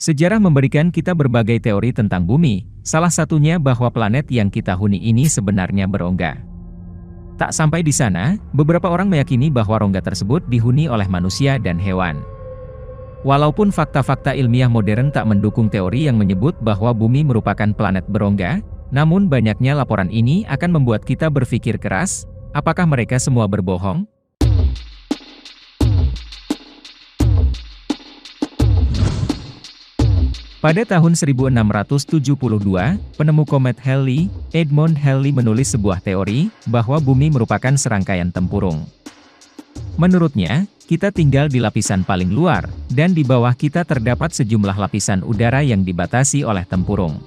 Sejarah memberikan kita berbagai teori tentang bumi, salah satunya bahwa planet yang kita huni ini sebenarnya berongga. Tak sampai di sana, beberapa orang meyakini bahwa rongga tersebut dihuni oleh manusia dan hewan. Walaupun fakta-fakta ilmiah modern tak mendukung teori yang menyebut bahwa bumi merupakan planet berongga, namun banyaknya laporan ini akan membuat kita berpikir keras, apakah mereka semua berbohong? Pada tahun 1672, penemu komet Halley, Edmund Halley menulis sebuah teori bahwa bumi merupakan serangkaian tempurung. Menurutnya, kita tinggal di lapisan paling luar, dan di bawah kita terdapat sejumlah lapisan udara yang dibatasi oleh tempurung.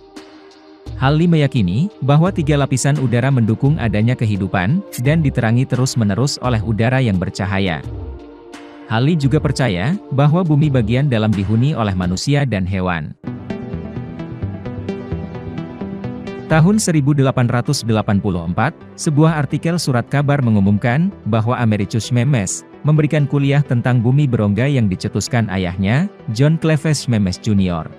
Halley meyakini bahwa 3 lapisan udara mendukung adanya kehidupan, dan diterangi terus-menerus oleh udara yang bercahaya. Halley juga percaya bahwa bumi bagian dalam dihuni oleh manusia dan hewan. Tahun 1884, sebuah artikel surat kabar mengumumkan bahwa Americus Memes memberikan kuliah tentang bumi berongga yang dicetuskan ayahnya, John Cleves Memes Jr.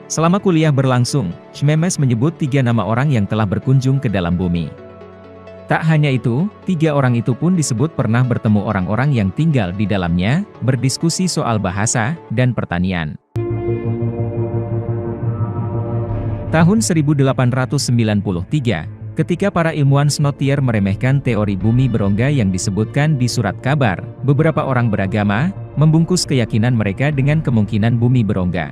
Selama kuliah berlangsung, Memes menyebut 3 nama orang yang telah berkunjung ke dalam bumi. Tak hanya itu, 3 orang itu pun disebut pernah bertemu orang-orang yang tinggal di dalamnya, berdiskusi soal bahasa dan pertanian. Tahun 1893, ketika para ilmuwan Snotier meremehkan teori bumi berongga yang disebutkan di surat kabar, beberapa orang beragama membungkus keyakinan mereka dengan kemungkinan bumi berongga.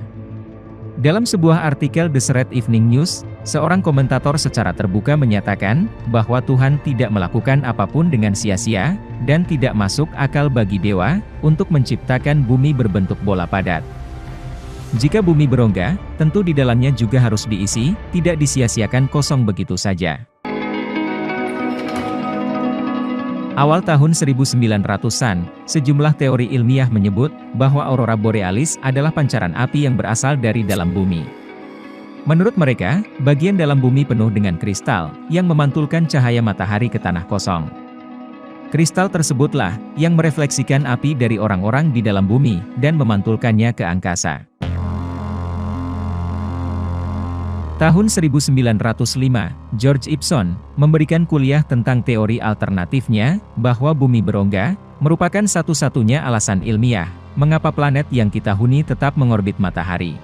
Dalam sebuah artikel The Shred Evening News, seorang komentator secara terbuka menyatakan bahwa Tuhan tidak melakukan apapun dengan sia-sia, dan tidak masuk akal bagi dewa untuk menciptakan bumi berbentuk bola padat. Jika bumi berongga, tentu di dalamnya juga harus diisi, tidak disia-siakan kosong begitu saja. Awal tahun 1900-an, sejumlah teori ilmiah menyebut bahwa aurora borealis adalah pancaran api yang berasal dari dalam bumi. Menurut mereka, bagian dalam bumi penuh dengan kristal, yang memantulkan cahaya matahari ke tanah kosong. Kristal tersebutlah yang merefleksikan api dari orang-orang di dalam bumi, dan memantulkannya ke angkasa. Tahun 1905, George Ibsen memberikan kuliah tentang teori alternatifnya, bahwa bumi berongga merupakan satu-satunya alasan ilmiah mengapa planet yang kita huni tetap mengorbit matahari.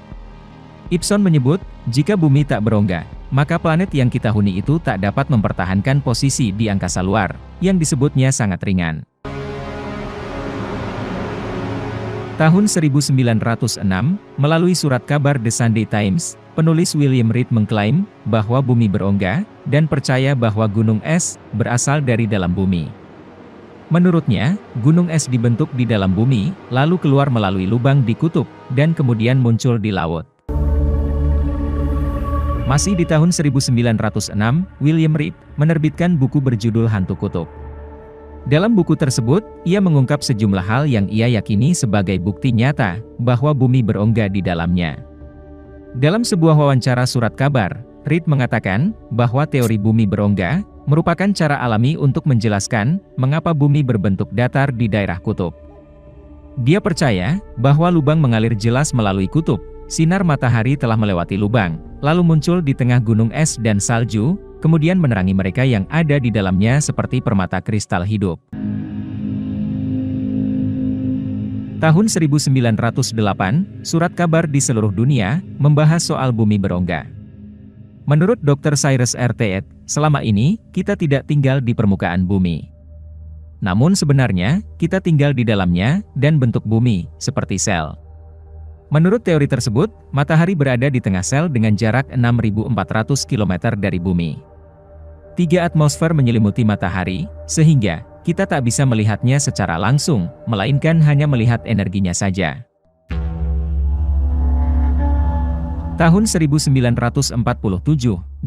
Ibsen menyebut, jika bumi tak berongga, maka planet yang kita huni itu tak dapat mempertahankan posisi di angkasa luar, yang disebutnya sangat ringan. Tahun 1906, melalui surat kabar The Sunday Times, penulis William Reed mengklaim bahwa bumi berongga, dan percaya bahwa gunung es berasal dari dalam bumi. Menurutnya, gunung es dibentuk di dalam bumi, lalu keluar melalui lubang di kutub, dan kemudian muncul di laut. Masih di tahun 1906, William Reed menerbitkan buku berjudul Hantu Kutub. Dalam buku tersebut, ia mengungkap sejumlah hal yang ia yakini sebagai bukti nyata bahwa bumi berongga di dalamnya. Dalam sebuah wawancara surat kabar, Reed mengatakan bahwa teori bumi berongga merupakan cara alami untuk menjelaskan mengapa bumi berbentuk datar di daerah kutub. Dia percaya bahwa lubang mengalir jelas melalui kutub, sinar matahari telah melewati lubang, lalu muncul di tengah gunung es dan salju, kemudian menerangi mereka yang ada di dalamnya seperti permata kristal hidup. Tahun 1908, surat kabar di seluruh dunia membahas soal bumi berongga. Menurut Dr. Cyrus R. Theet, selama ini, kita tidak tinggal di permukaan bumi. Namun sebenarnya, kita tinggal di dalamnya, dan bentuk bumi, seperti sel. Menurut teori tersebut, matahari berada di tengah sel dengan jarak 6.400 km dari bumi. 3 atmosfer menyelimuti matahari, sehingga kita tak bisa melihatnya secara langsung, melainkan hanya melihat energinya saja. Tahun 1947,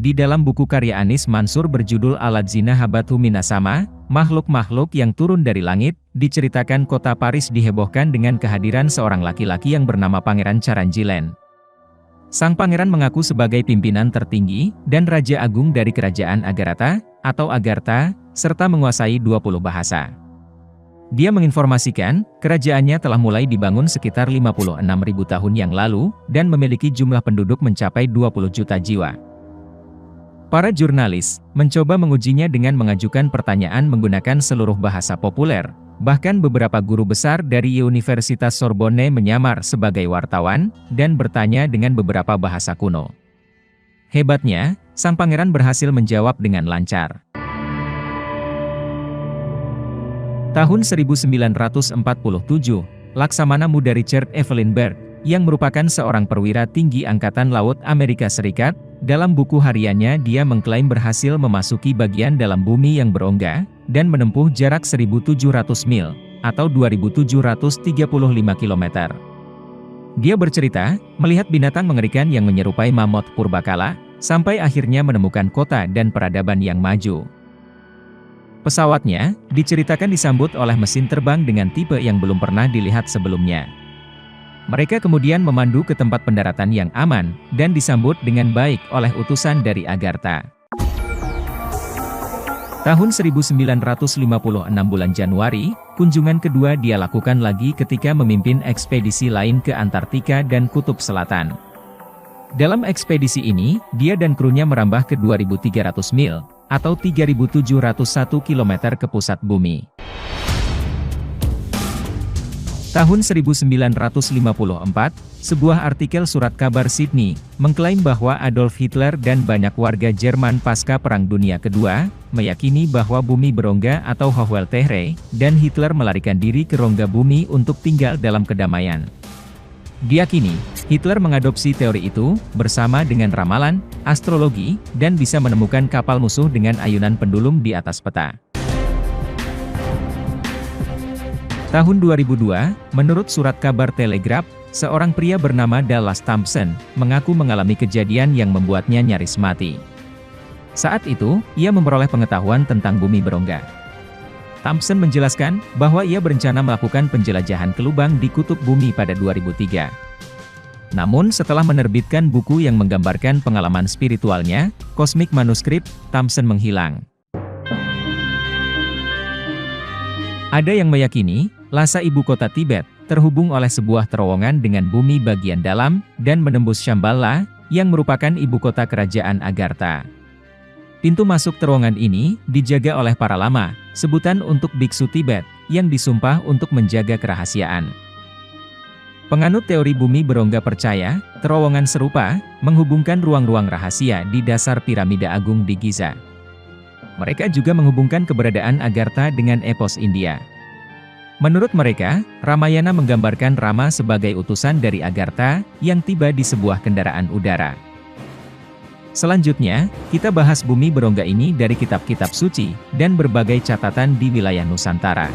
di dalam buku karya Anis Mansur berjudul Aladzina Habatu Minasama, makhluk-makhluk yang turun dari langit, diceritakan kota Paris dihebohkan dengan kehadiran seorang laki-laki yang bernama Pangeran Carangilen. Sang pangeran mengaku sebagai pimpinan tertinggi dan raja agung dari kerajaan Agartha, atau Agartha, serta menguasai 20 bahasa. Dia menginformasikan, kerajaannya telah mulai dibangun sekitar 56.000 tahun yang lalu, dan memiliki jumlah penduduk mencapai 20 juta jiwa. Para jurnalis mencoba mengujinya dengan mengajukan pertanyaan menggunakan seluruh bahasa populer. Bahkan beberapa guru besar dari Universitas Sorbonne menyamar sebagai wartawan, dan bertanya dengan beberapa bahasa kuno. Hebatnya, sang pangeran berhasil menjawab dengan lancar. Tahun 1947, Laksamana Muda Richard Evelyn Byrd, yang merupakan seorang perwira tinggi Angkatan Laut Amerika Serikat, dalam buku hariannya dia mengklaim berhasil memasuki bagian dalam bumi yang berongga, dan menempuh jarak 1.700 mil, atau 2.735 km. Dia bercerita, melihat binatang mengerikan yang menyerupai mamut purbakala, sampai akhirnya menemukan kota dan peradaban yang maju. Pesawatnya diceritakan disambut oleh mesin terbang dengan tipe yang belum pernah dilihat sebelumnya. Mereka kemudian memandu ke tempat pendaratan yang aman, dan disambut dengan baik oleh utusan dari Agartha. Tahun 1956 bulan Januari, kunjungan kedua dia lakukan lagi ketika memimpin ekspedisi lain ke Antartika dan Kutub Selatan. Dalam ekspedisi ini, dia dan krunya merambah ke 2.300 mil, atau 3.701 km ke pusat bumi. Tahun 1954, sebuah artikel surat kabar Sydney, mengklaim bahwa Adolf Hitler dan banyak warga Jerman pasca Perang Dunia Kedua, meyakini bahwa bumi berongga atau Hochwelttheere, dan Hitler melarikan diri ke rongga bumi untuk tinggal dalam kedamaian. Diyakini, Hitler mengadopsi teori itu, bersama dengan ramalan, astrologi, dan bisa menemukan kapal musuh dengan ayunan pendulum di atas peta. Tahun 2002, menurut surat kabar Telegraph, seorang pria bernama Dallas Thompson, mengaku mengalami kejadian yang membuatnya nyaris mati. Saat itu, ia memperoleh pengetahuan tentang bumi berongga. Thompson menjelaskan, bahwa ia berencana melakukan penjelajahan ke lubang di kutub bumi pada 2003. Namun setelah menerbitkan buku yang menggambarkan pengalaman spiritualnya, Cosmic Manuscript, Thompson menghilang. Ada yang meyakini, Lhasa ibu kota Tibet, terhubung oleh sebuah terowongan dengan bumi bagian dalam, dan menembus Shambhala, yang merupakan ibu kota kerajaan Agartha. Pintu masuk terowongan ini dijaga oleh para lama, sebutan untuk biksu Tibet, yang disumpah untuk menjaga kerahasiaan. Penganut teori bumi berongga percaya, terowongan serupa menghubungkan ruang-ruang rahasia di dasar piramida agung di Giza. Mereka juga menghubungkan keberadaan Agartha dengan epos India. Menurut mereka, Ramayana menggambarkan Rama sebagai utusan dari Agartha yang tiba di sebuah kendaraan udara. Selanjutnya, kita bahas bumi berongga ini dari kitab-kitab suci dan berbagai catatan di wilayah Nusantara.